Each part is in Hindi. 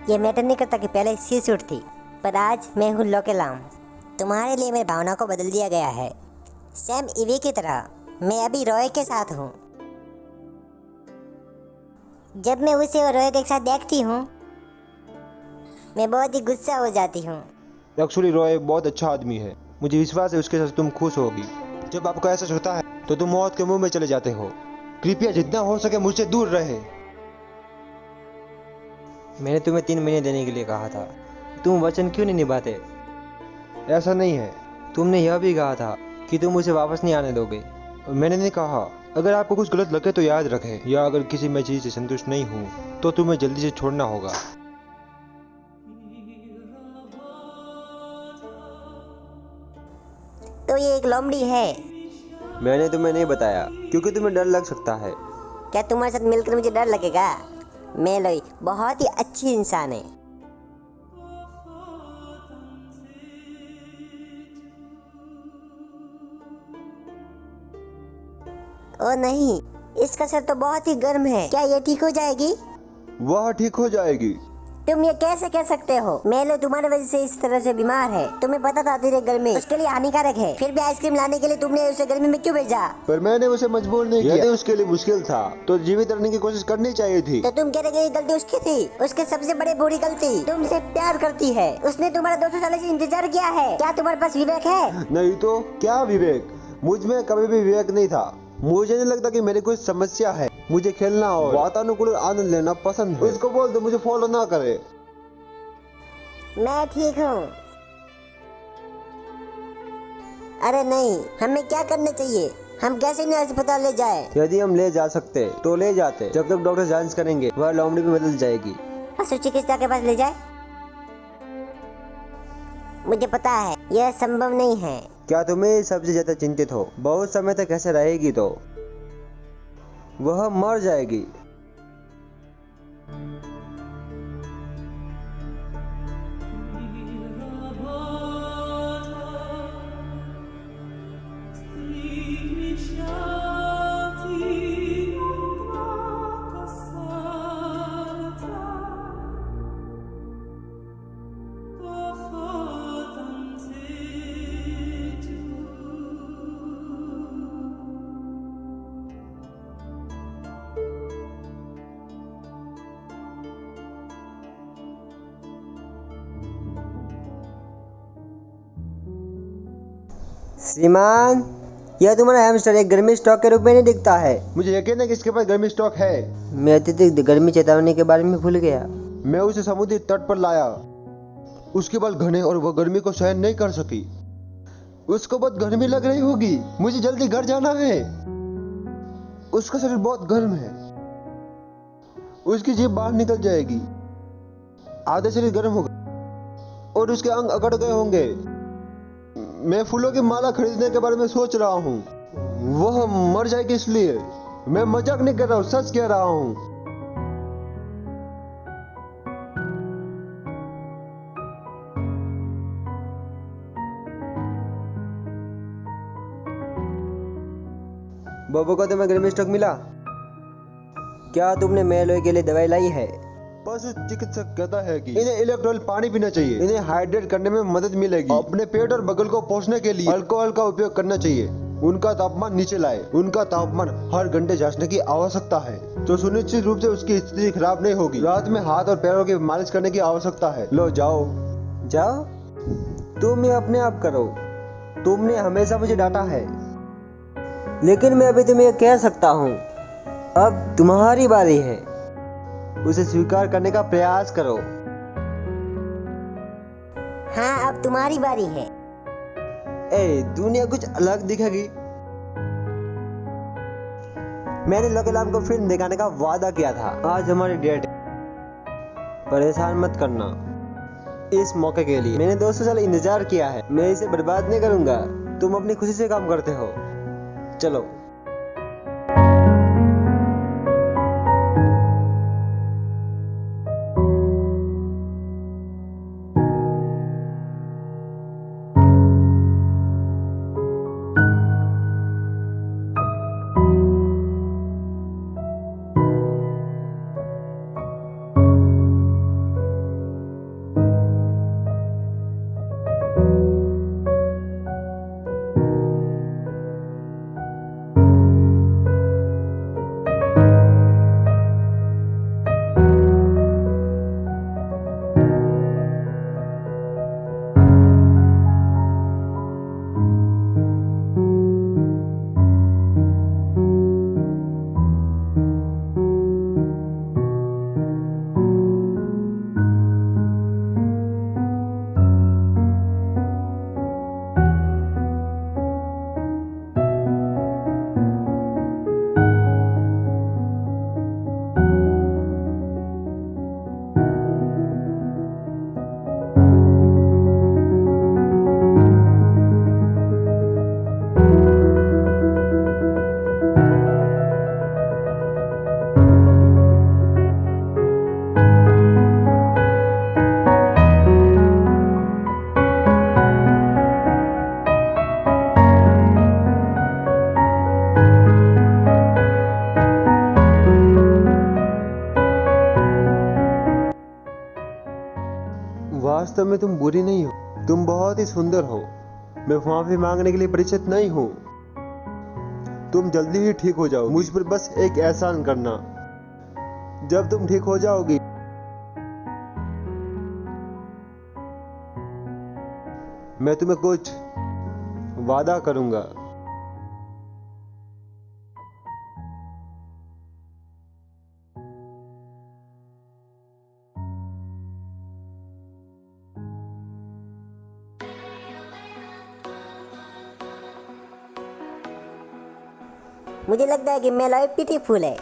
ये मैटर नहीं करता कि पहले सी सूट थी, पर आज मैं हूँ लोकेलाम। तुम्हारे लिए मेरी भावना को बदल दिया गया है। सैम इवी की तरह मैं अभी रॉय के साथ हूँ। जब मैं उसे और रॉय को एक साथ देखती हूँ मैं बहुत ही गुस्सा हो जाती हूँ। एक्चुअली रॉय बहुत अच्छा आदमी है। मुझे विश्वास है उसके साथ तुम खुश होगी। जब आपको ऐसा होता है तो तुम मौत के मुंह में चले जाते हो। कृपया जितना हो सके मुझसे दूर रहे। मैंने तुम्हें 3 महीने देने के लिए कहा था, तुम वचन क्यों नहीं निभाते? ऐसा नहीं है। तुमने यह भी कहा था कि तुम उसे वापस नहीं आने दोगे। मैंने नहीं कहा। अगर आपको कुछ गलत लगे तो याद रखें, या अगर किसी मैं चीज से संतुष्ट नहीं हूँ तो तुम्हें जल्दी से छोड़ना होगा। तो ये एक लोमड़ी है। मैंने तुम्हें नहीं बताया क्योंकि तुम्हें डर लग सकता है। क्या तुम्हारे साथ मिलकर मुझे डर लगेगा? मेलोई बहुत ही अच्छी इंसान है। ओ नहीं, इसका सर तो बहुत ही गर्म है। क्या ये ठीक हो जाएगी? वह ठीक हो जाएगी। तुम ये कैसे कह सकते हो? मेलो तुम्हारी वजह से इस तरह से बीमार है। तुम्हें पता था तेरे गर्मी उसके लिए हानिकारक है, फिर भी आइसक्रीम लाने के लिए तुमने उसे गर्मी में क्यों भेजा? पर मैंने उसे मजबूर नहीं किया। यदि उसके लिए मुश्किल था तो जीवित रहने की कोशिश करनी चाहिए थी। तो तुम कह रहे हो ये गलती उसकी थी? उसके सबसे बड़ी बुरी गलती तुमसे प्यार करती है। उसने तुम्हारा 200 साल से इंतजार किया है। क्या तुम्हारे पास विवेक है? नहीं तो क्या विवेक? मुझ में कभी भी विवेक नहीं था। मुझे नहीं लगता कि मेरी कोई समस्या है। मुझे खेलना और वातानुकूलित आनंद लेना पसंद है। उसको बोल दो मुझे फॉलो ना करे। मैं ठीक हूँ। अरे नहीं, हमें क्या करना चाहिए? हम कैसे इन्हें अस्पताल ले जाए? यदि हम ले जा सकते तो ले जाते। जब तक डॉक्टर जांच करेंगे वह लोमड़ी भी बदल जाएगी। पशु चिकित्सा के पास ले जाए? मुझे पता है यह संभव नहीं है। क्या तुम्हें सबसे ज्यादा चिंतित हो? बहुत समय तक ऐसे रहेगी तो वह मर जाएगी। श्रीमान, यह तुम्हारा हैमस्टर एक गर्मी स्टॉक के रूप में नहीं दिखता है। मुझे यकीन है कि इसके पास गर्मी स्टॉक है। मैं अत्यधिक गर्मी चेतावनी के बारे में भूल गया। मैं उसे समुद्री तट पर लाया। उसके बाल घने और वह गर्मी को सहन नहीं कर सकी। उसको बहुत गर्मी लग रही होगी। मुझे जल्दी घर जाना है। उसका शरीर बहुत गर्म है। उसकी जीभ बाहर निकल जाएगी। आधे शरीर गर्म होगा और उसके अंग अकड़ गए होंगे। मैं फूलों की माला खरीदने के बारे में सोच रहा हूँ। वह मर जाएगी इसलिए। मैं मजाक नहीं कर रहा हूँ, सच कह रहा हूँ। बोबो को तुम्हें गर्मी स्टॉक मिला? क्या तुमने मेलोई के लिए दवाई लाई है? पशु चिकित्सक कहता है कि इन्हें इलेक्ट्रोल पानी पीना चाहिए। इन्हें हाइड्रेट करने में मदद मिलेगी। अपने पेट और बगल को पोषने के लिए अल्कोहल का उपयोग करना चाहिए। उनका तापमान नीचे लाए। उनका तापमान हर घंटे जांचने की आवश्यकता है, तो सुनिश्चित रूप से उसकी स्थिति खराब नहीं होगी। रात में हाथ और पैरों की मालिश करने की आवश्यकता है। लो जाओ। जाओ? तुम ये अपने आप करो। तुमने हमेशा मुझे डांटा है, लेकिन मैं अभी तुम्हें कह सकता हूँ, अब तुम्हारी बारी है। उसे स्वीकार करने का प्रयास करो। हाँ, अब तुम्हारी बारी है। दुनिया कुछ अलग दिखेगी। मैंने लोकेलाम को फिल्म दिखाने का वादा किया था। आज हमारी डेट है। परेशान मत करना। इस मौके के लिए मैंने 200 साल इंतजार किया है। मैं इसे बर्बाद नहीं करूंगा। तुम अपनी खुशी से काम करते हो। चलो। वास्तव में तुम बुरी नहीं हो, तुम बहुत ही सुंदर हो। मैं माफी मांगने के लिए परिचित नहीं हूँ। तुम जल्दी ही ठीक हो जाओ। मुझ पर बस एक एहसान करना। जब तुम ठीक हो जाओगी मैं तुम्हें कुछ वादा करूंगा। मुझे लगता है कि मेलोई ब्यूटीफुल है,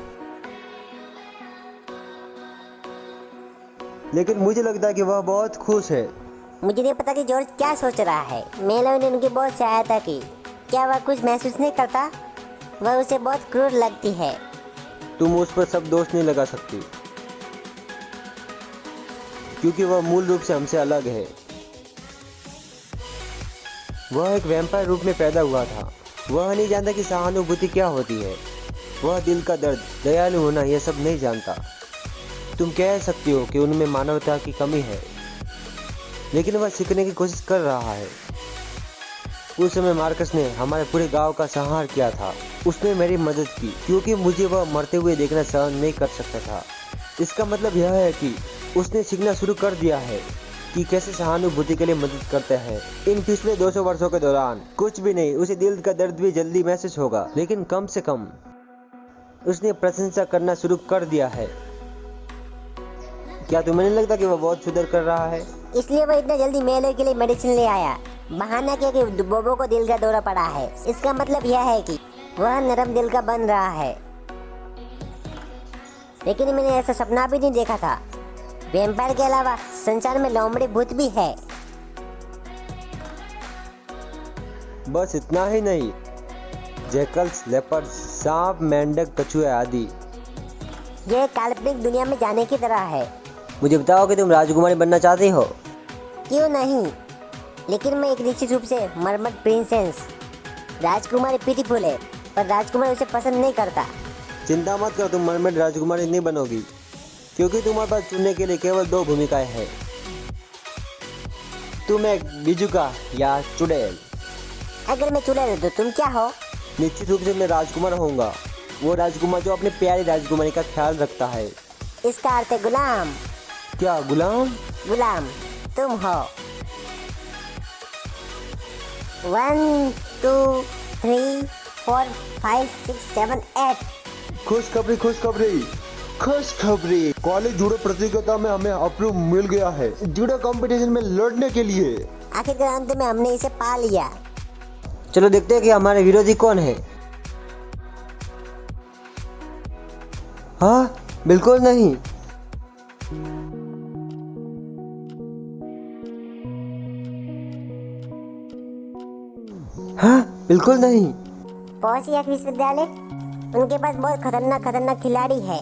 लेकिन मुझे लगता है कि वह बहुत खुश है। मुझे नहीं पता कि जॉर्ज क्या सोच रहा है। मेलोई ने उनकी बहुत सहायता की। क्या वह कुछ महसूस नहीं करता? वह उसे बहुत क्रूर लगती है। तुम उस पर सब दोष नहीं लगा सकती, क्योंकि वह मूल रूप से हमसे अलग है। वह एक वैम्पायर रूप में पैदा हुआ था। वह नहीं जानता कि सहानुभूति क्या होती है। वह दिल का दर्द, दयालु होना, यह सब नहीं जानता। तुम कह सकती हो कि उनमें मानवता की कमी है, लेकिन वह सीखने की कोशिश कर रहा है। उस समय मार्कस ने हमारे पूरे गांव का संहार किया था। उसने मेरी मदद की क्योंकि मुझे वह मरते हुए देखना सहन नहीं कर सकता था। इसका मतलब यह है कि उसने सीखना शुरू कर दिया है कि कैसे सहानुभूति के लिए मदद करते हैं। इन पिछले 200 वर्षों के दौरान कुछ भी नहीं, उसे दिल का दर्द भी जल्दी महसूस होगा, लेकिन कम से कम उसने प्रशंसा करना शुरू कर दिया है। क्या तुम्हें नहीं लगता कि वह बहुत सुधर कर रहा है? इसलिए वह इतना जल्दी मेलोई के लिए मेडिसिन ले आया। बहाना किया कि बोबो को दिल का दौरा पड़ा है। इसका मतलब यह है कि वह नरम दिल का बन रहा है। लेकिन मैंने ऐसा सपना भी नहीं देखा था। वैम्पायर के अलावा संसार में लोमड़ी भूत भी है। बस इतना ही नहीं, जैकल्स, लेपर्ड्स, सांप, मेंढक, कछुए आदि। यह एक काल्पनिक दुनिया में जाने की तरह है। मुझे बताओ कि तुम राजकुमारी बनना चाहती हो? क्यों नहीं, लेकिन मैं एक निश्चित रूप से मरमट प्रिंसेस। राजकुमारी ब्यूटीफुल है, पर राजकुमार उसे पसंद नहीं करता। चिंता मत करो, तुम मरमेड राजकुमारी नहीं बनोगी, क्योंकि तुम्हारे पास चुनने के लिए केवल 2 भूमिकाएं हैं। तुम एक बिजुका या चुड़ैल। अगर मैं चुड़ैल तो तुम क्या हो? निश्चित रूप से मैं राजकुमार होऊंगा, वो राजकुमार जो अपनी प्यारी राजकुमारी का ख्याल रखता है। इसका अर्थ है गुलाम। क्या गुलाम? गुलाम तुम हो। 1 2 3 4 5 6 7 8। खुशखबरी खुशखबरी खुशखबरी, कॉलेज जूडो प्रतियोगिता में हमें अप्रूव मिल गया है जूडो कंपटीशन में लड़ने के लिए। आखिरकार अंत में हमने इसे पा लिया। चलो देखते हैं कि हमारे विरोधी कौन है। हाँ, बिल्कुल नहीं। हाँ, बिल्कुल नहीं। पहुंचिया विश्वविद्यालय, उनके पास बहुत खतरनाक खिलाड़ी है।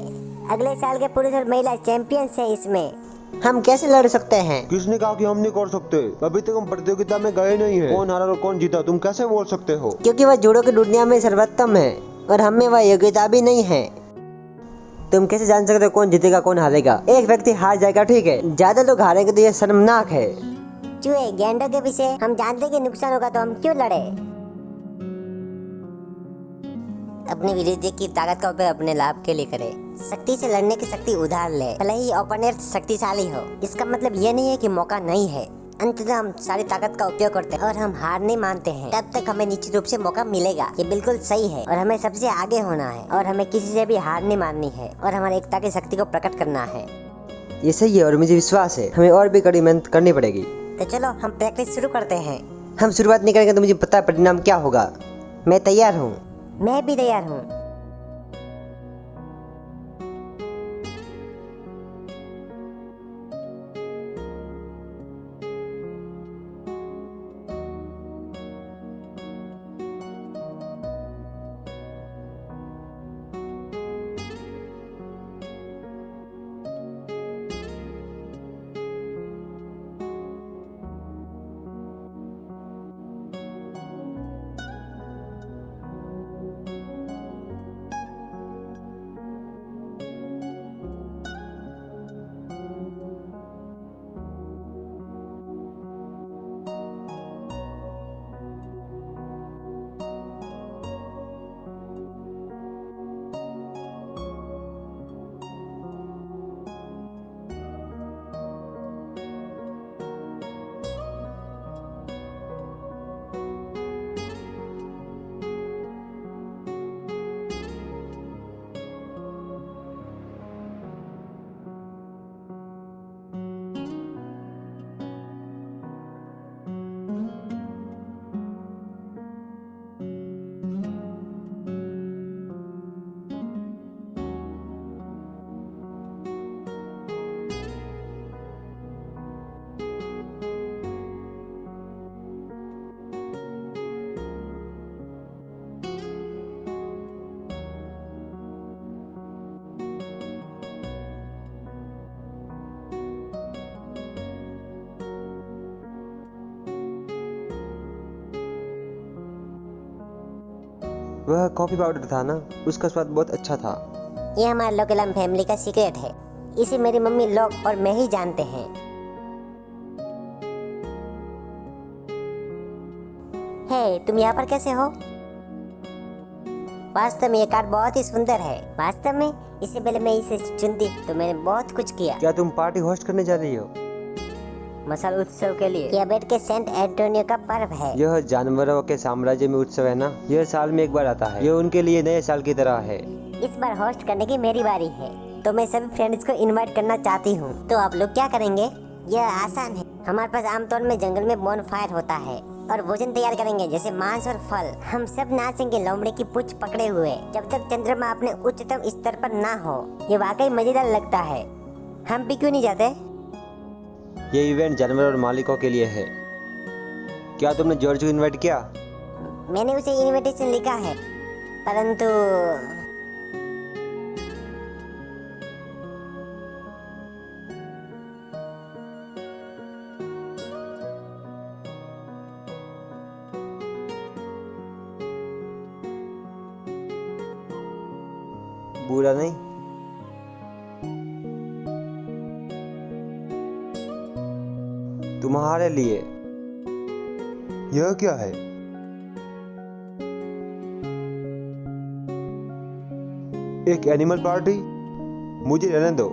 अगले साल के पुरुष और महिला चैंपियंस है। इसमें हम कैसे लड़ सकते हैं? किसने कहा कि हम नहीं कर सकते? अभी तक हम प्रतियोगिता में गए नहीं है। कौन हारा और कौन जीता तुम कैसे बोल सकते हो? क्योंकि वह जूडो की दुनिया में सर्वोत्तम है और हमें वह योग्यता भी नहीं है। तुम कैसे जान सकते हो कौन जीतेगा कौन हारेगा? एक व्यक्ति हार जाएगा, ठीक है, ज्यादा लोग हारेंगे तो यह शर्मनाक है। चूहे गेंडों के पीछे हम जानते हैं कि नुकसान होगा, तो हम क्यों लड़े? अपने विरोधी की ताकत का उपयोग अपने लाभ के लिए करे। शक्ति से लड़ने की शक्ति उधार ले, भले ही ओपोनेंट शक्तिशाली हो। इसका मतलब यह नहीं है कि मौका नहीं है। अंततः हम सारी ताकत का उपयोग करते हैं और हम हार नहीं मानते हैं। तब तक हमें निश्चित रूप से मौका मिलेगा। ये बिल्कुल सही है और हमें सबसे आगे होना है और हमें किसी से भी हार नहीं माननी है और हमारी एकता की शक्ति को प्रकट करना है। ये सही है और मुझे विश्वास है हमें और भी कड़ी मेहनत करनी पड़ेगी। तो चलो हम प्रैक्टिस शुरू करते हैं। हम शुरुआत नहीं करेंगे तो मुझे पता है परिणाम क्या होगा। मैं तैयार हूँ। मैं भी तैयार हूँ। वह कॉफी पाउडर था ना, उसका स्वाद बहुत अच्छा था। ये हमारे लोकेलम फैमिली का सीक्रेट है। इसे मेरी मम्मी लोग और मैं ही जानते हैं। हे, तुम यहाँ पर कैसे हो? वास्तव में ये कार बहुत ही सुंदर है। वास्तव में इससे पहले मैं इसे चुनती तो मैंने बहुत कुछ किया। क्या तुम पार्टी होस्ट करने जा रही हो? मसाल उत्सव के लिए। यह बैठ के सेंट एंटोनियो का पर्व है। यह जानवरों के साम्राज्य में उत्सव है ना, यह साल में एक बार आता है। यह उनके लिए नए साल की तरह है। इस बार होस्ट करने की मेरी बारी है, तो मैं सभी फ्रेंड्स को इनवाइट करना चाहती हूँ। तो आप लोग क्या करेंगे? यह आसान है। हमारे पास आमतौर में जंगल में बोन फायर होता है और भोजन तैयार करेंगे, जैसे मांस और फल। हम सब नाचेंगे लोमड़ी की पूंछ पकड़े हुए, जब तक चंद्रमा अपने उच्चतम स्तर पर ना हो। ये वाकई मजेदार लगता है। हम भी क्यों नहीं जाते? ये इवेंट जानवर और मालिकों के लिए है। क्या तुमने जॉर्ज को इनवाइट किया? मैंने उसे इनविटेशन लिखा है, परंतु बुरा नहीं। तुम्हारे लिए। यह क्या है? एक एनिमल पार्टी? मुझे रहने दो।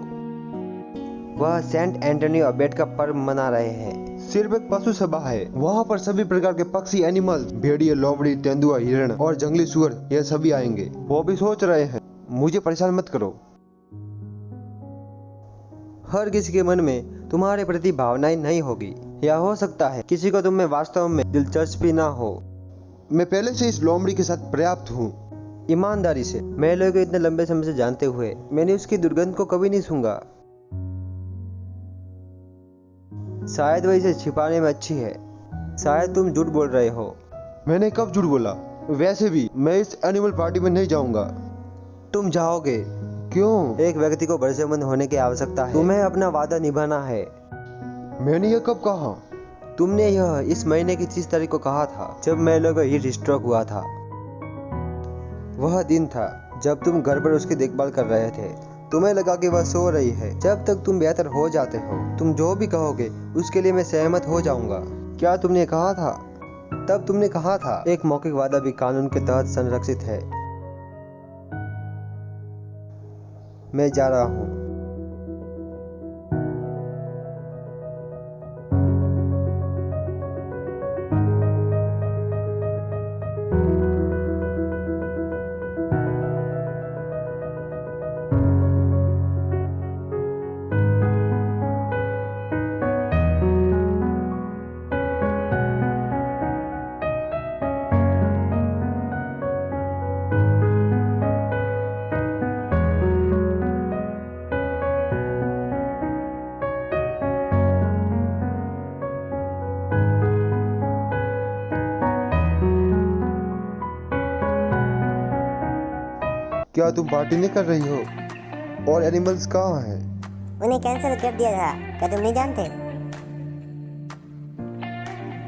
वह सेंट एंटोनियो अबेट का पर्व मना रहे हैं। सिर्फ एक पशु सभा है। वहाँ पर सभी प्रकार के पक्षी, एनिमल्स, भेड़िए, लोमड़ी, तेंदुआ, हिरण और जंगली सुअर, ये सभी आएंगे। वो भी सोच रहे हैं। मुझे परेशान मत करो। हर किसी के मन में तुम्हारे प्रति भावनाएं नहीं होगी, या हो सकता है किसी को तुम में वास्तव में दिलचस्पी ना हो। मैं पहले से इस लोमड़ी के साथ पर्याप्त हूँ। ईमानदारी से, मैं लोगों को इतने लंबे समय से जानते हुए मैंने उसकी दुर्गंध को कभी नहीं सूंघा। शायद वह इसे छिपाने में अच्छी है। शायद तुम झूठ बोल रहे हो। मैंने कब झूठ बोला? वैसे भी मैं इस एनिमल पार्टी में नहीं जाऊंगा। तुम जाओगे। क्यों? एक व्यक्ति को भरोसेमंद होने की आवश्यकता है। तुम्हें अपना वादा निभाना है। मैंने यह कब कहा? तुमने यह इस महीने की 30 तारीख को कहा था, जब मेलो को हीट स्ट्रोक हुआ था। वह दिन था जब तुम घर पर उसकी देखभाल कर रहे थे। तुम्हें लगा कि वह सो रही है। जब तक तुम बेहतर हो जाते हो, तुम जो भी कहोगे उसके लिए मैं सहमत हो जाऊंगा। क्या तुमने कहा था? तब तुमने कहा था, एक मौखिक वादा भी कानून के तहत संरक्षित है। मैं जा रहा हूँ। क्या तुम पार्टी नहीं कर रही हो? और एनिमल्स कहाँ हैं? उन्हें कैंसिल कर दिया था। क्या तुम नहीं जानते?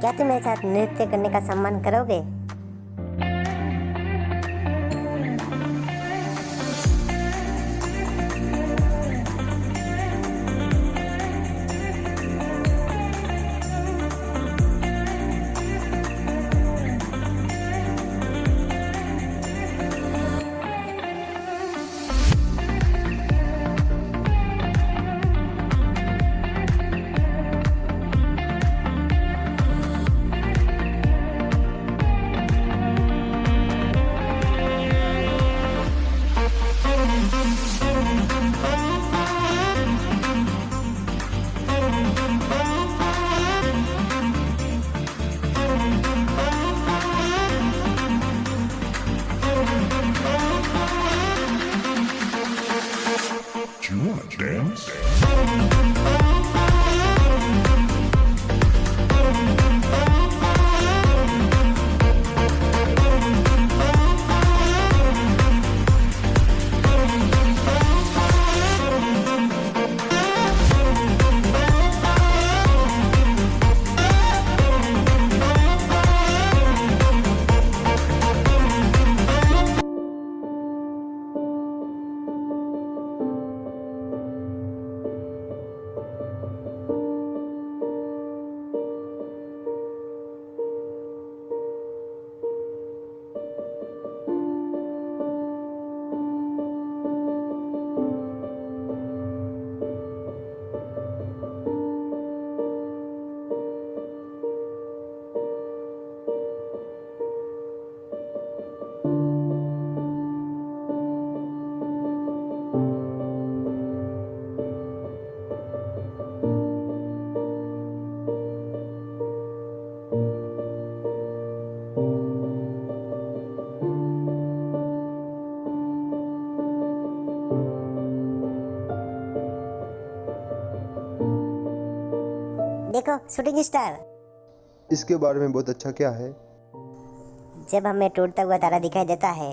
क्या तुम मेरे साथ नृत्य करने का सम्मान करोगे? देखो शूटिंग स्टार। इसके बारे में बहुत अच्छा क्या है? जब हमें टूटता हुआ तारा दिखाई देता है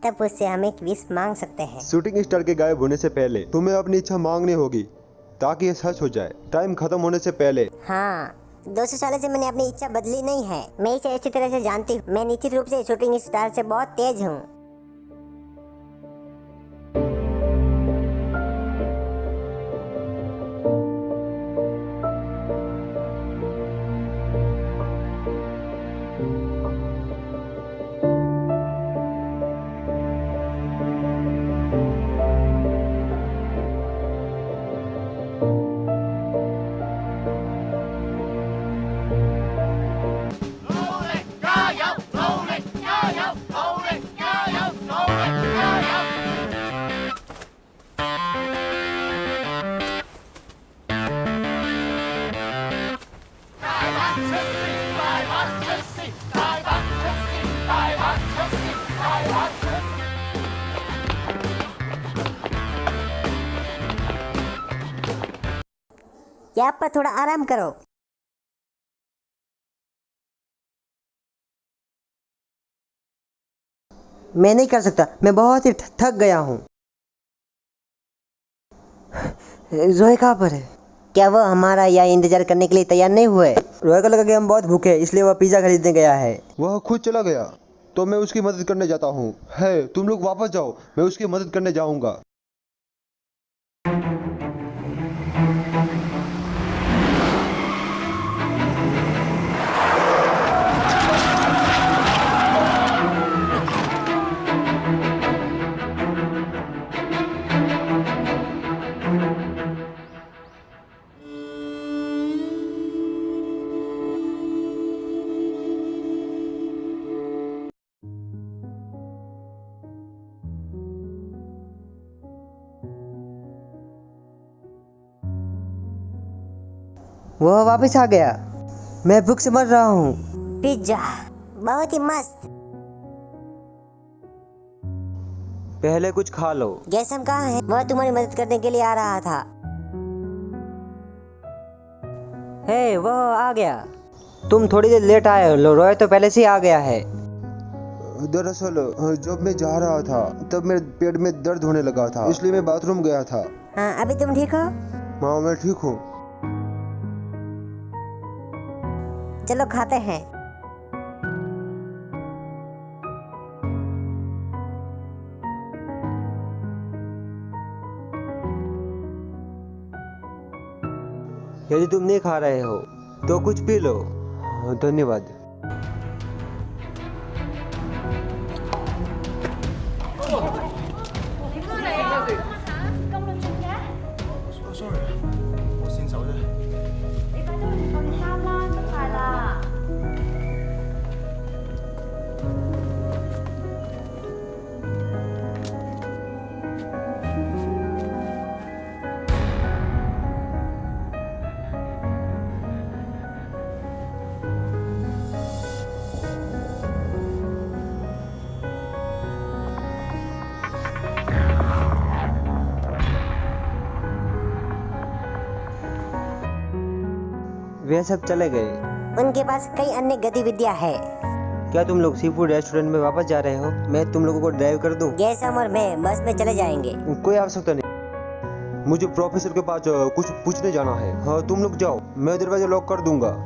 तब उससे हम एक विश मांग सकते हैं। शूटिंग स्टार के गायब होने से पहले तुम्हें अपनी इच्छा मांगनी होगी ताकि ये सच हो जाए, टाइम खत्म होने से पहले। हाँ, 200 सालों से मैंने अपनी इच्छा बदली नहीं है। मैं इसे अच्छी तरह से जानती हूँ। मैं निश्चित रूप से शूटिंग स्टार से बहुत तेज हूँ। यहाँ पर थोड़ा आराम करो। मैं नहीं कर सकता, मैं बहुत ही थक गया हूँ। जोए कहाँ पर है? क्या वो हमारा यहाँ इंतजार करने के लिए तैयार नहीं हुए? रोए को लगा कि हम बहुत भूखे हैं, इसलिए वह पिज्जा खरीदने गया है। वह खुद चला गया तो मैं उसकी मदद करने जाता हूँ। है, तुम लोग वापस जाओ, मैं उसकी मदद करने जाऊंगा। वह वापस आ गया। मैं भूख से मर रहा हूँ। पिज्जा बहुत ही मस्त। पहले कुछ खा लो। गैसम कहाँ है? वह तुम्हारी मदद करने के लिए आ रहा था। हे, वह आ गया। तुम थोड़ी देर लेट आए हो, रोए तो पहले से ही आ गया है। दरअसल जब मैं जा रहा था तब मेरे पेट में दर्द होने लगा था, इसलिए मैं बाथरूम गया था। हाँ, अभी तुम ठीक हो? हाँ, मैं ठीक हूँ। चलो खाते हैं। यदि तुम नहीं खा रहे हो तो कुछ पी लो। धन्यवाद। वे सब चले गए। उनके पास कई अन्य गतिविधियां है। क्या तुम लोग सी फूड रेस्टोरेंट में वापस जा रहे हो? मैं तुम लोगों को ड्राइव कर दूं? गैसम और मैं बस में चले जाएंगे। कोई आवश्यकता नहीं, मुझे प्रोफेसर के पास कुछ पूछने जाना है। हाँ, तुम लोग जाओ, मैं दरवाजा लॉक कर दूंगा।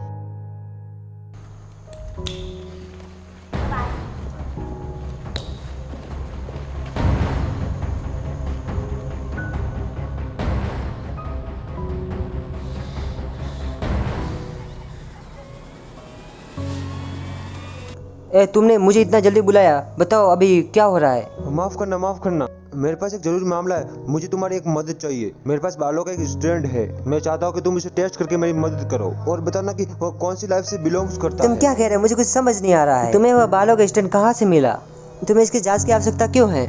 तुमने मुझे इतना जल्दी बुलाया, बताओ अभी क्या हो रहा है? माफ करना, माफ करना, मेरे पास एक जरूरी मामला है। मुझे तुम्हारी एक मदद चाहिए। मेरे पास बालों का एक स्टैंड है, मैं चाहता हूँ कि तुम इसे टेस्ट करके मेरी मदद करो और बताना कि वो कौन सी लाइफ से बिलोंग्स करता तुम है। क्या कह रहे हो? मुझे कुछ समझ नहीं आ रहा है। तुम्हें वह बालों का स्टैंड कहाँ से मिला? तुम्हें इसकी जांच की आवश्यकता क्यों है?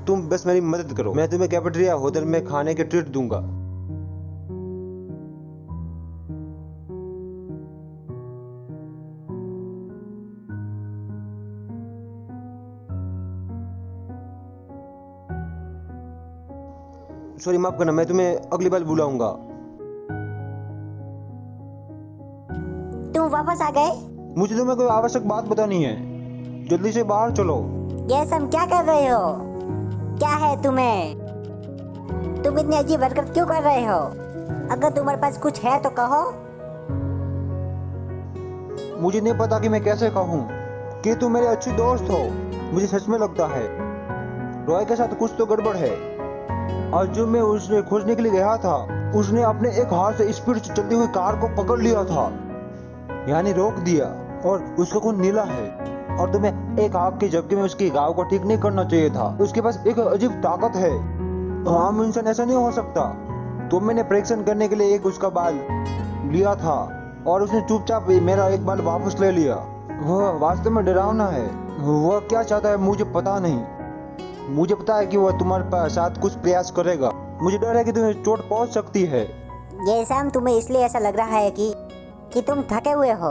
तुम बस मेरी मदद करो, मैं तुम्हें कैफेटेरिया होटल में खाने के ट्रीट दूंगा। सॉरी, माफ करना, मैं तुम्हें अगली बार बुलाऊंगा। तुम वापस आ गए? मुझे तुम्हें कोई आवश्यक बात बतानी है, जल्दी से बाहर चलो। ये सब क्या कर रहे हो? क्या है तुम्हें? तुम इतनी अजीब हरकत क्यों कर रहे हो? अगर तुम्हारे पास कुछ है तो कहो। मुझे नहीं पता कि मैं कैसे कहूँ कि तुम मेरे अच्छे दोस्त हो। मुझे सच में लगता है रॉय के साथ कुछ तो गड़बड़ है। आज जब मैं उसे खोजने के लिए गया था, उसने अपने एक हाथ से स्पीड से चलती हुई कार को पकड़ लिया था, यानी रोक दिया, और उसका खून नीला है। और तुम्हें एक आग के झपके में उसकी घाव को ठीक नहीं करना चाहिए था। उसके पास एक अजीब ताकत है, आम इंसान ऐसा नहीं हो सकता। तो मैंने परीक्षण करने के लिए एक उसका बाल लिया था और उसने चुपचाप मेरा एक बाल वापस ले लिया। वह वास्तव में डरावना है। वह क्या चाहता है मुझे पता नहीं। मुझे पता है कि वह तुम्हारे साथ कुछ प्रयास करेगा। मुझे डर है कि तुम्हें चोट पहुंच सकती है। ये सैम, तुम्हें इसलिए ऐसा लग रहा है कि तुम थके हुए हो।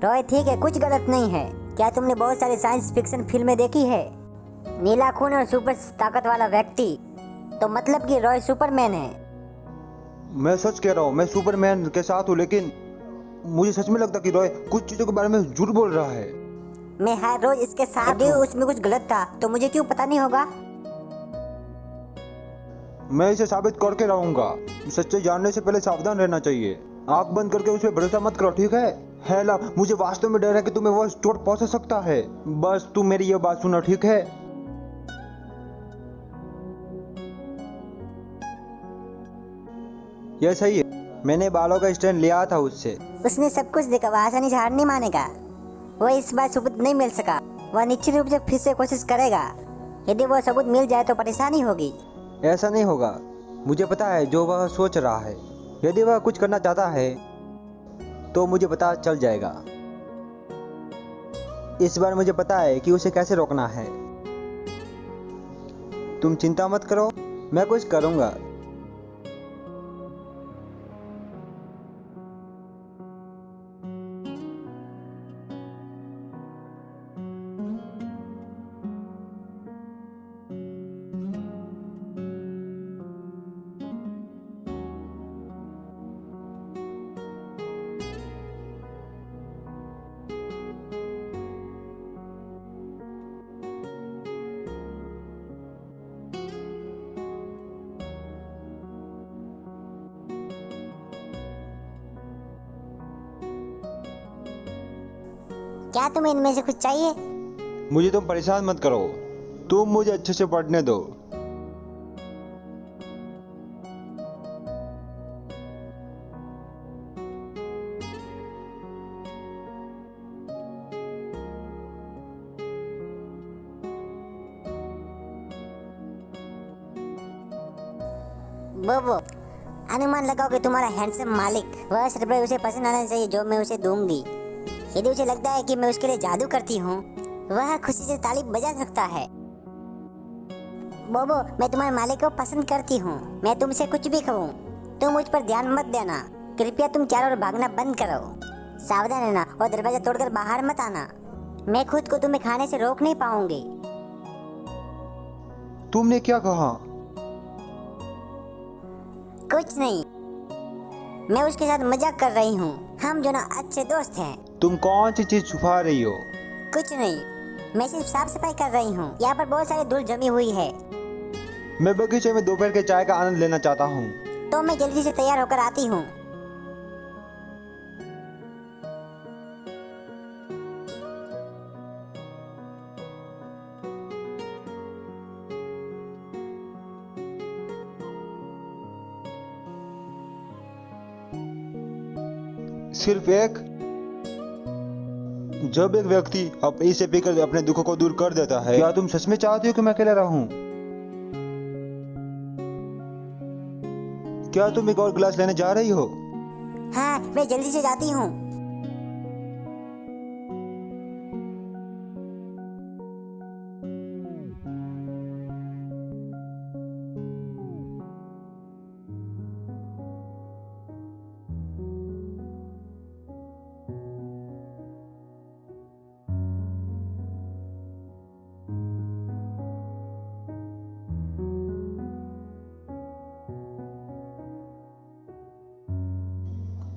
रॉय ठीक है, कुछ गलत नहीं है। क्या तुमने बहुत सारी साइंस फिक्शन फिल्में देखी है? नीला खून और सुपर ताकत वाला व्यक्ति, तो मतलब कि रॉय सुपरमैन है। मैं सच कह रहा हूँ, मैं सुपरमैन के साथ हूँ, लेकिन मुझे सच में लगता कि रॉय कुछ चीजों के बारे में झूठ बोल रहा है। मैं हर रोज इसके साथ हूँ। उसमें कुछ गलत था तो मुझे क्यों पता नहीं होगा? मैं इसे साबित करके रहूंगा। सच्चाई जानने से पहले सावधान रहना चाहिए। आंख बंद करके उस पर भरोसा मत करो, ठीक है? हेला, मुझे वास्तव में डर है कि तुम्हें वो चोट पहुंचा सकता है। बस तुम मेरी ये बात सुनो, ठीक है? यह सही है। मैंने बालों का स्टैंड लिया था उससे। उसने सब कुछ देखा, वह आसानी से हार नहीं मानेगा। वह इस बार सबूत नहीं मिल सका। वह निश्चित रूप से फिर से कोशिश करेगा। यदि वह सबूत मिल जाए तो परेशानी होगी। ऐसा नहीं होगा। मुझे पता है जो वह सोच रहा है। यदि वह कुछ करना चाहता है तो मुझे पता चल जाएगा। इस बार मुझे पता है कि उसे कैसे रोकना है। तुम चिंता मत करो, मैं कुछ करूंगा। क्या तुम्हें इनमें से कुछ चाहिए? मुझे तुम परेशान मत करो, तुम मुझे अच्छे से पढ़ने दो। वो अनुमान लगाओ कि तुम्हारा हैंडसम मालिक, वह सरप्राइज उसे पसंद आना चाहिए जो मैं उसे दूंगी। यदि उसे लगता है कि मैं उसके लिए जादू करती हूँ, वह खुशी से ताली बजा सकता है। बोबो, मैं तुम्हारे मालिक को पसंद करती हूँ। मैं तुमसे कुछ भी कहूँ, तुम मुझ पर ध्यान मत देना। कृपया तुम चारों ओर भागना बंद करो। सावधान रहना और दरवाजा तोड़कर बाहर मत आना। मैं खुद को तुम्हें खाने से रोक नहीं पाऊंगी। तुमने क्या कहा? कुछ नहीं, मैं उसके साथ मजाक कर रही हूँ। हम दोनों अच्छे दोस्त हैं। तुम कौन सी चीज छुपा रही हो? कुछ नहीं, मैं सिर्फ साफ सफाई कर रही हूँ। यहाँ पर बहुत सारी धूल जमी हुई है। मैं बगीचे में दोपहर के चाय का आनंद लेना चाहता हूँ। तो मैं जल्दी से तैयार होकर आती हूँ। सिर्फ एक, जब एक व्यक्ति इसे पीकर अपने दुखों को दूर कर देता है। क्या तुम सच में चाहती हो कि मैं अकेला रहूं? क्या तुम एक और गिलास लेने जा रही हो? हाँ, मैं जल्दी से जाती हूँ।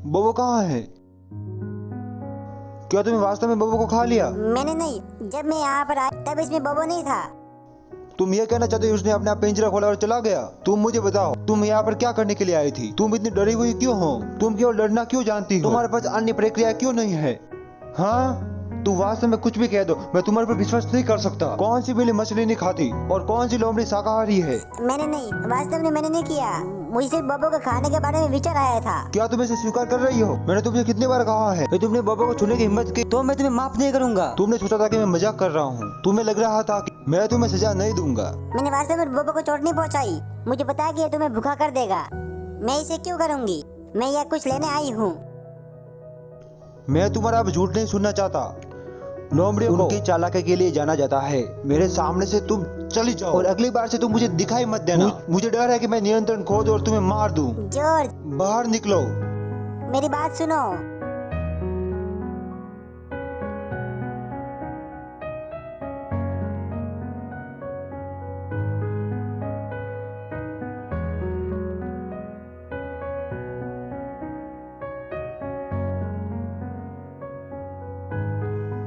वो कहाँ है? क्या तुमने वास्तव में बोबो को खा लिया? मैंने नहीं, जब मैं यहाँ पर आया तब इसमें बोबो नहीं था। तुम ये कहना चाहते हो उसने अपना पिंजरा खोला और चला गया? तुम मुझे बताओ, तुम यहाँ पर क्या करने के लिए आई थी? तुम इतनी डरी हुई क्यों हो? तुम केवल डरना क्यों जानती हो? तुम्हारे पास अन्य प्रक्रिया क्यों नहीं है? हाँ, तू वास्तव में कुछ भी कह दो, मैं तुम्हारे पर विश्वास नहीं कर सकता। कौन सी बिल्ली मछली नहीं खाती और कौन सी लोमड़ी शाकाहारी है? मैंने नहीं, वास्तव में मैंने नहीं किया। मुझे सिर्फ बोबो को खाने के बारे में विचार आया था। क्या तुम इसे स्वीकार कर रही हो? मैंने तुमसे कितनी बार कहा है कि तुमने बोबो को छूने की हिम्मत की तो मैं तुम्हें माफ नहीं करूंगा। तुमने सोचा था कि मैं मजाक कर रहा हूँ, तुम्हें लग रहा था कि मैं तुम्हें सजा नहीं दूंगा। मैंने वास्तव में बोबो को चोट नहीं पहुँचाई। मुझे पता है कि ये तुम्हें भूखा कर देगा। मैं इसे क्यों करूँगी? मैं यह कुछ लेने आई हूँ। मैं तुम्हारा अब झूठ नहीं सुनना चाहता। लोमड़ियों को उनकी चालाकी के लिए जाना जाता है। मेरे सामने से तुम चली जाओ और अगली बार से तुम मुझे दिखाई मत देना। मुझे डर है कि मैं नियंत्रण खो दूं और तुम्हें मार दूं। जॉर्ज, बाहर निकलो। मेरी बात सुनो।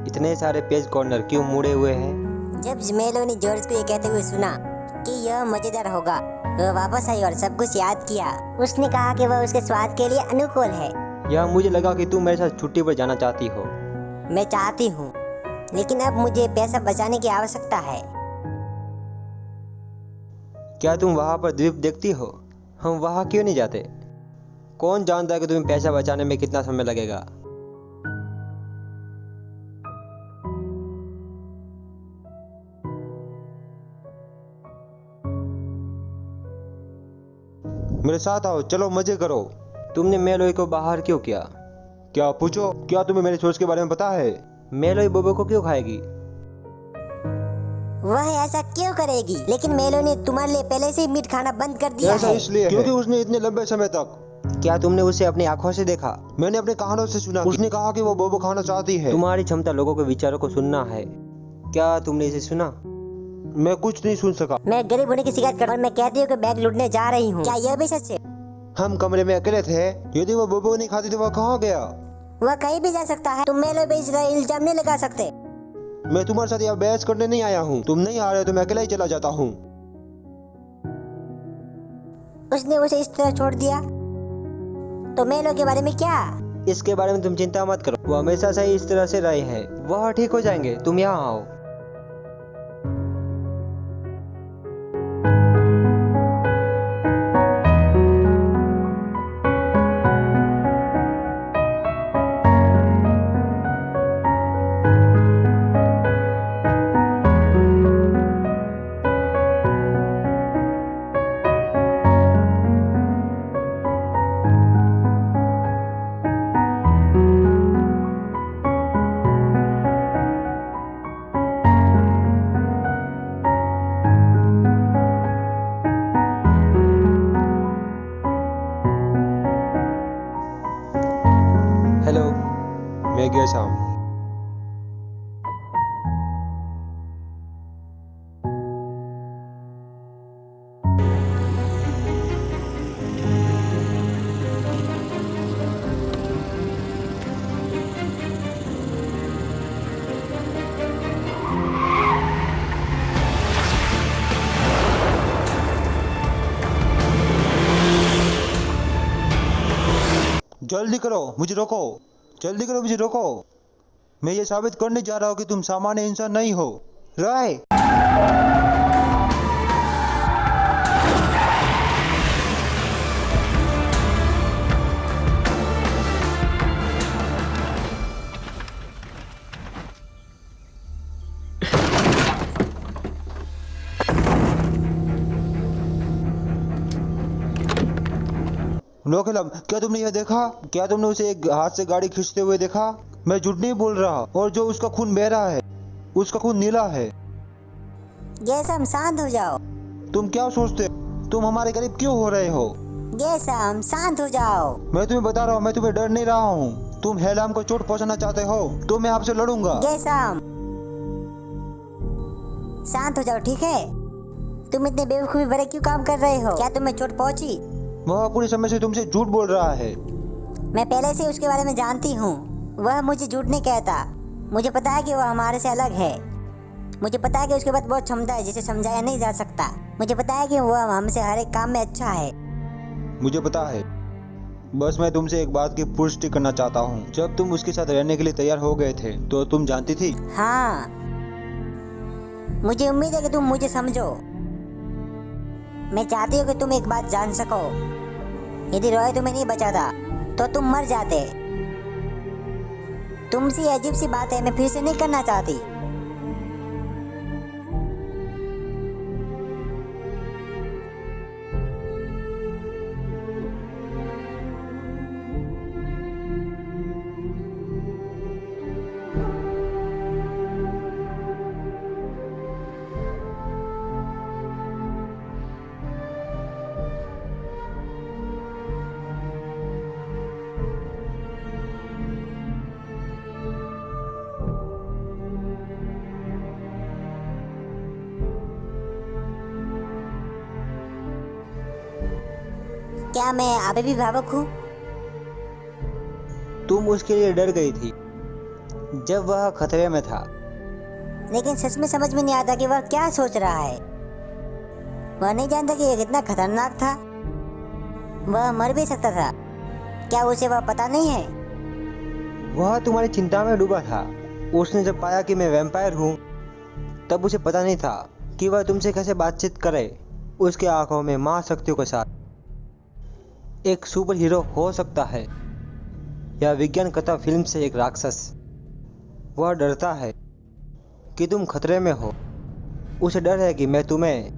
इतने सारे पेज कॉर्नर क्यों मुड़े हुए हैं? जब मेलो ने जॉर्ज को ये कहते हुए सुना कि यह मजेदार होगा, वह वापस आई और सब कुछ याद किया। उसने कहा कि वह उसके स्वाद के लिए अनुकूल है। यह मुझे लगा कि तुम मेरे साथ छुट्टी पर जाना चाहती हो। मैं चाहती हूँ, लेकिन अब मुझे पैसा बचाने की आवश्यकता है। क्या तुम वहाँ पर द्वीप देखती हो? हम वहाँ क्यों नहीं जाते? कौन जानता है कि तुम्हें पैसा बचाने में कितना समय लगेगा? मेरे साथ आओ, चलो मजे करो। तुमने मेलोई को बाहर क्यों किया? क्या पूछो? क्या तुम्हें मेरी सोच के बारे में पता है? मेलोई बोबो को क्यों खाएगी? वह ऐसा क्यों करेगी? लेकिन मेलो ने तुम्हारे लिए पहले से ही मीट खाना बंद कर दिया ऐसा है। इसलिए क्योंकि उसने इतने लंबे समय तक। क्या तुमने उसे अपनी आंखों से देखा? मैंने अपने कानों से सुना। उसने कहा कि वो बोबो खाना चाहती है। तुम्हारी क्षमता लोगों के विचारों को सुनना है। क्या तुमने इसे सुना? मैं कुछ नहीं सुन सका। मैं गरीब होने की शिकायत कर और मैं कहती हूँ कि बैग लूटने जा रही हूँ। क्या यह भी सच है? हम कमरे में अकेले थे। यदि वो बोबो नहीं खाती तो वह कहाँ गया? वह कहीं भी जा सकता है। तुम मेलो पे इस तरह इल्जाम नहीं लगा सकते। मैं तुम्हारे साथ यहाँ बहस करने नहीं आया हूँ। तुम नहीं आ रहे हो तो मैं अकेला ही चला जाता हूँ। उसने उसे इस तरह छोड़ दिया तो मेलो के बारे में क्या? इसके बारे में तुम चिंता मत करो। वो हमेशा से ही इस तरह से रहे हैं। वह ठीक हो जाएंगे। तुम यहाँ आओ। हेलो, मैं गया शाम। जल्दी करो, मुझे रोको। जल्दी करो, मुझे रोको। मैं ये साबित करने जा रहा हूँ कि तुम सामान्य इंसान नहीं हो। राय, नोखेलम, क्या तुमने यह देखा? क्या तुमने उसे एक हाथ से गाड़ी खींचते हुए देखा? मैं झूठ नहीं बोल रहा। और जो उसका खून बह रहा है, उसका खून नीला है। गैसम, शांत हो जाओ। तुम क्या सोचते हो? तुम हमारे करीब क्यों हो रहे हो? गैसम, शांत हो जाओ। मैं तुम्हें बता रहा हूँ, मैं तुम्हें डर नहीं रहा हूँ। तुम हेलाम को चोट पहुँचाना चाहते हो तो मैं आपसे लड़ूंगा। गैसम, शांत हो जाओ, ठीक है? तुम इतने बेवकूफी भरे क्यों काम कर रहे हो? क्या तुम्हें चोट पहुंची? वह पूरे समय से तुमसे झूठ बोल रहा है। मैं पहले से उसके बारे में जानती हूँ। वह मुझे झूठ नहीं कहता। मुझे पता है कि वह हमारे से अलग है। मुझे पता है कि उसके पास बहुत क्षमता है जिसे समझाया नहीं जा सकता। मुझे पता है कि वह हमसे हर एक काम में अच्छा है। मुझे पता है, बस मैं तुमसे एक बात की पुष्टि करना चाहता हूँ। जब तुम उसके साथ रहने के लिए तैयार हो गए थे तो तुम जानती थी? हाँ, मुझे उम्मीद है कि तुम मुझे समझो। मैं चाहती हूँ कि तुम एक बात जान सको। यदि रॉय तुम्हें नहीं बचाता तो तुम मर जाते। तुमसे ये अजीब सी बात है, मैं फिर से नहीं करना चाहती। क्या मैं अभी भी भावुक हूँ? तुम उसके लिए डर गई थी जब वह खतरे में था। लेकिन सच में समझ में नहीं आता कि वह क्या सोच रहा है। वह नहीं जानता कि यह कितना खतरनाक था। वह मर भी सकता था। क्या उसे वह पता नहीं है? वह तुम्हारी चिंता में डूबा था। उसने जब पाया कि मैं वैम्पायर हूँ तब उसे पता नहीं था कि वह तुमसे कैसे बातचीत करे। उसके आंखों में मां शक्तियों के साथ एक सुपर हीरो हो सकता है या विज्ञान कथा फिल्म से एक राक्षस। वह डरता है कि तुम खतरे में हो। उसे डर है कि मैं तुम्हें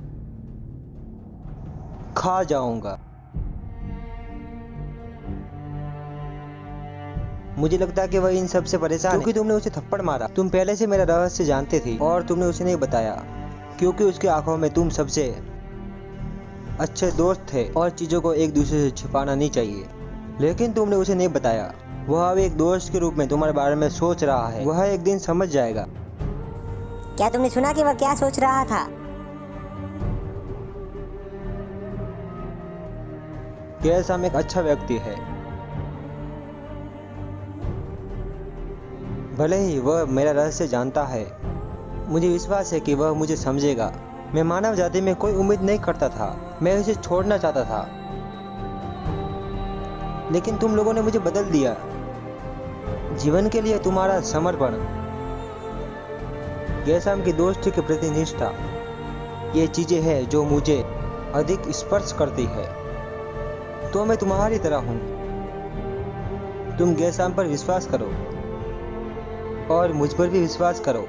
खा जाऊंगा। मुझे लगता है कि वह इन सब से परेशान है क्योंकि तुमने उसे थप्पड़ मारा। तुम पहले से मेरा रहस्य जानते थी और तुमने उसे नहीं बताया क्योंकि उसकी आंखों में तुम सबसे अच्छे दोस्त थे और चीजों को एक दूसरे से छिपाना नहीं चाहिए। लेकिन तुमने उसे नहीं बताया। वह अब एक दोस्त के रूप में तुम्हारे बारे में सोच रहा है। वह एक दिन समझ जाएगा। क्या तुमने सुना कि वह क्या सोच रहा था? गैसाम एक अच्छा व्यक्ति है। भले ही वह मेरा रहस्य जानता है, मुझे विश्वास है कि वह मुझे समझेगा। मैं मानव जाति में कोई उम्मीद नहीं करता था। मैं उसे छोड़ना चाहता था, लेकिन तुम लोगों ने मुझे बदल दिया। जीवन के लिए तुम्हारा समर्पण, गैसाम की दोस्ती के प्रति निष्ठा, ये चीजें हैं जो मुझे अधिक स्पर्श करती है। तो मैं तुम्हारी तरह हूं। तुम गैसाम पर विश्वास करो और मुझ पर भी विश्वास करो।